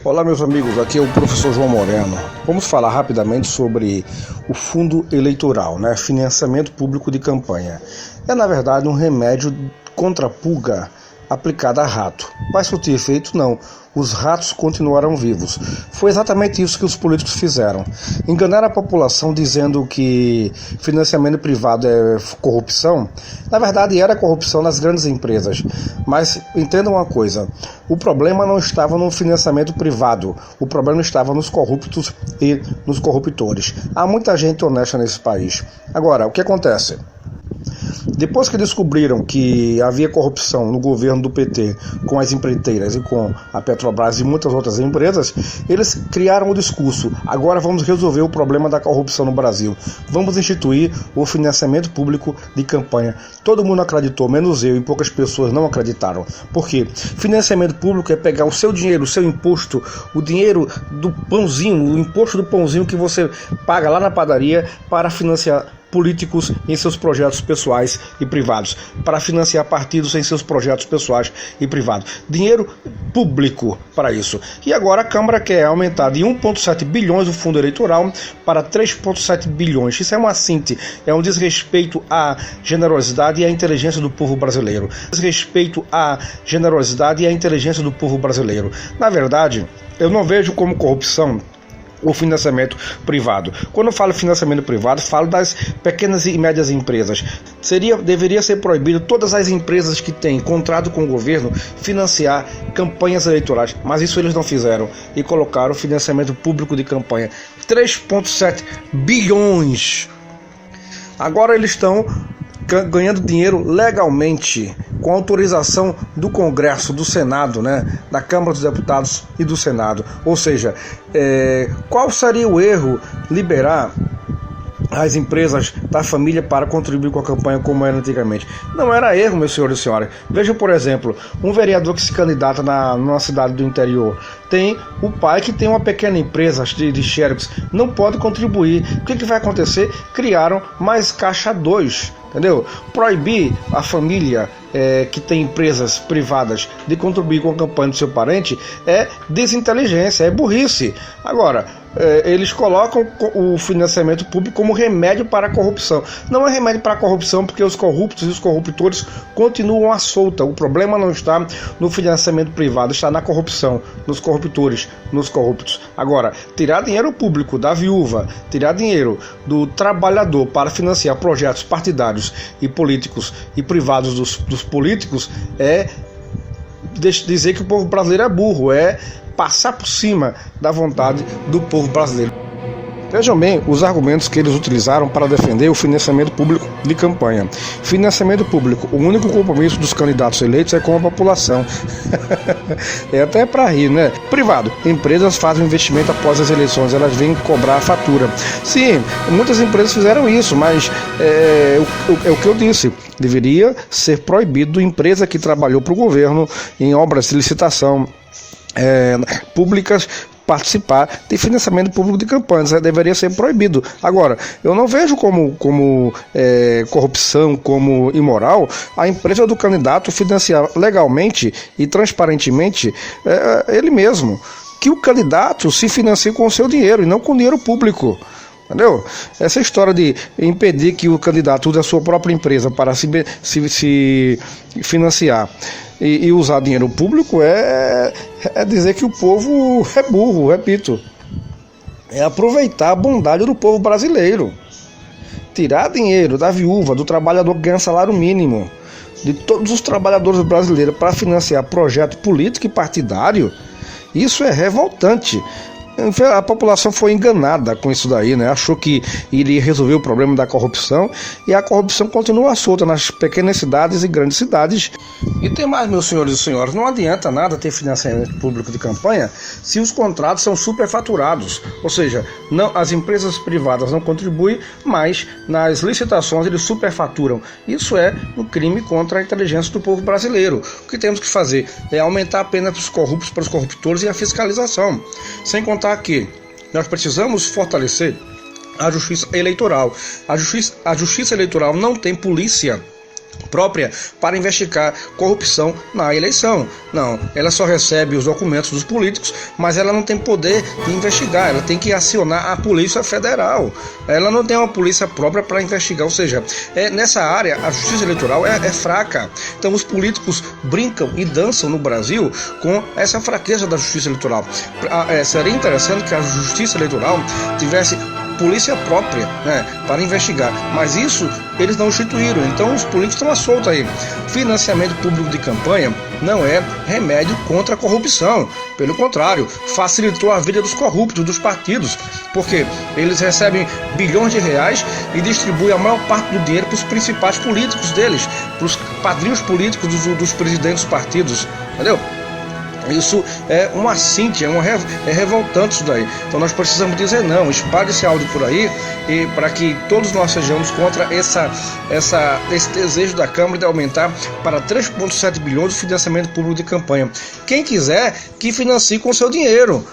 Olá, meus amigos, aqui é o professor João Moreno. Vamos falar rapidamente sobre o fundo eleitoral, financiamento público de campanha. É, na verdade, um remédio contra a pulga aplicada a rato. Vai surtir efeito? Não. Os ratos continuarão vivos. Foi exatamente isso que os políticos fizeram. Enganaram a população dizendo que financiamento privado é corrupção. Na verdade, era corrupção nas grandes empresas. Mas entendam uma coisa, o problema não estava no financiamento privado, o problema estava nos corruptos e nos corruptores. Há muita gente honesta nesse país. Agora, o que acontece? Depois que descobriram que havia corrupção no governo do PT com as empreiteiras e com a Petrobras e muitas outras empresas, eles criaram o discurso: agora vamos resolver o problema da corrupção no Brasil. Vamos instituir o financiamento público de campanha. Todo mundo acreditou, menos eu, e poucas pessoas não acreditaram. Por quê? Financiamento público é pegar o seu dinheiro, o seu imposto, o dinheiro do pãozinho, o imposto do pãozinho que você paga lá na padaria para financiar políticos em seus projetos pessoais e privados, para financiar partidos em seus projetos pessoais e privados. Dinheiro público para isso. E agora a Câmara quer aumentar de 1,7 bilhões o fundo eleitoral para 3,7 bilhões. Isso é uma cinte, é um desrespeito à generosidade e à inteligência do povo brasileiro. Desrespeito à generosidade e à inteligência do povo brasileiro. Na verdade, eu não vejo como corrupção o financiamento privado. Quando eu falo financiamento privado, falo das pequenas e médias empresas. Deveria ser proibido todas as empresas que têm contrato com o governo financiar campanhas eleitorais, mas isso eles não fizeram e colocaram financiamento público de campanha. 3,7 bilhões. Agora eles estão ganhando dinheiro legalmente, com autorização do Congresso, do Senado, da Câmara dos Deputados e do Senado. Ou seja, qual seria o erro liberar as empresas da família para contribuir com a campanha como era antigamente? Não era erro, meus senhores e senhoras. Veja, por exemplo, um vereador que se candidata numa cidade do interior, tem o pai que tem uma pequena empresa de xerox, não pode contribuir. O que vai acontecer? Criaram mais caixa 2, entendeu? Proibir a família que tem empresas privadas de contribuir com a campanha do seu parente é desinteligência, é burrice. Agora, eles colocam o financiamento público como remédio para a corrupção. Não é remédio para a corrupção, porque os corruptos e os corruptores continuam à solta. O problema não está no financiamento privado, está na corrupção, nos corruptores, nos corruptos. Agora, tirar dinheiro público da viúva, tirar dinheiro do trabalhador para financiar projetos partidários e políticos e privados dos políticos é dizer que o povo brasileiro é burro, é passar por cima da vontade do povo brasileiro. Vejam bem os argumentos que eles utilizaram para defender o financiamento público de campanha. Financiamento público, o único compromisso dos candidatos eleitos é com a população. É até para rir, Privado, empresas fazem investimento após as eleições, elas vêm cobrar a fatura. Sim, muitas empresas fizeram isso, mas é o que eu disse. Deveria ser proibido empresa que trabalhou para o governo em obras de licitação públicas participar de financiamento público de campanhas. Deveria ser proibido. Agora, eu não vejo como corrupção, como imoral, a empresa do candidato financiar legalmente e transparentemente ele mesmo. Que o candidato se financie com o seu dinheiro e não com dinheiro público. Entendeu? Essa história de impedir que o candidato use a sua própria empresa para se financiar e usar dinheiro público é dizer que o povo é burro, repito. É aproveitar a bondade do povo brasileiro. Tirar dinheiro da viúva, do trabalhador que ganha salário mínimo, de todos os trabalhadores brasileiros para financiar projeto político e partidário, isso é revoltante. A população foi enganada com isso daí, Achou que iria resolver o problema da corrupção e a corrupção continua solta nas pequenas cidades e grandes cidades. E tem mais, meus senhores e senhoras, não adianta nada ter financiamento público de campanha se os contratos são superfaturados, ou seja, as empresas privadas não contribuem, mas nas licitações eles superfaturam. Isso é um crime contra a inteligência do povo brasileiro. O que temos que fazer é aumentar a pena dos corruptos para os corruptores e a fiscalização, sem contar que nós precisamos fortalecer a justiça eleitoral. A justiça eleitoral não tem polícia própria para investigar corrupção na eleição. Não, ela só recebe os documentos dos políticos, mas ela não tem poder de investigar, ela tem que acionar a Polícia Federal. Ela não tem uma polícia própria para investigar, ou seja, nessa área a justiça eleitoral é fraca. Então os políticos brincam e dançam no Brasil com essa fraqueza da justiça eleitoral. Seria interessante que a justiça eleitoral tivesse polícia própria, né, para investigar, mas isso eles não instituíram, então os políticos estão à solta aí. Financiamento público de campanha não é remédio contra a corrupção, pelo contrário, facilitou a vida dos corruptos, dos partidos, porque eles recebem bilhões de reais e distribuem a maior parte do dinheiro para os principais políticos deles, para os padrinhos políticos dos presidentes dos partidos, entendeu? Isso é uma assinte, é revoltante isso daí. Então nós precisamos dizer não, espalhe esse áudio por aí e para que todos nós sejamos contra esse desejo da Câmara de aumentar para 3,7 bilhões o financiamento público de campanha. Quem quiser que financie com seu dinheiro.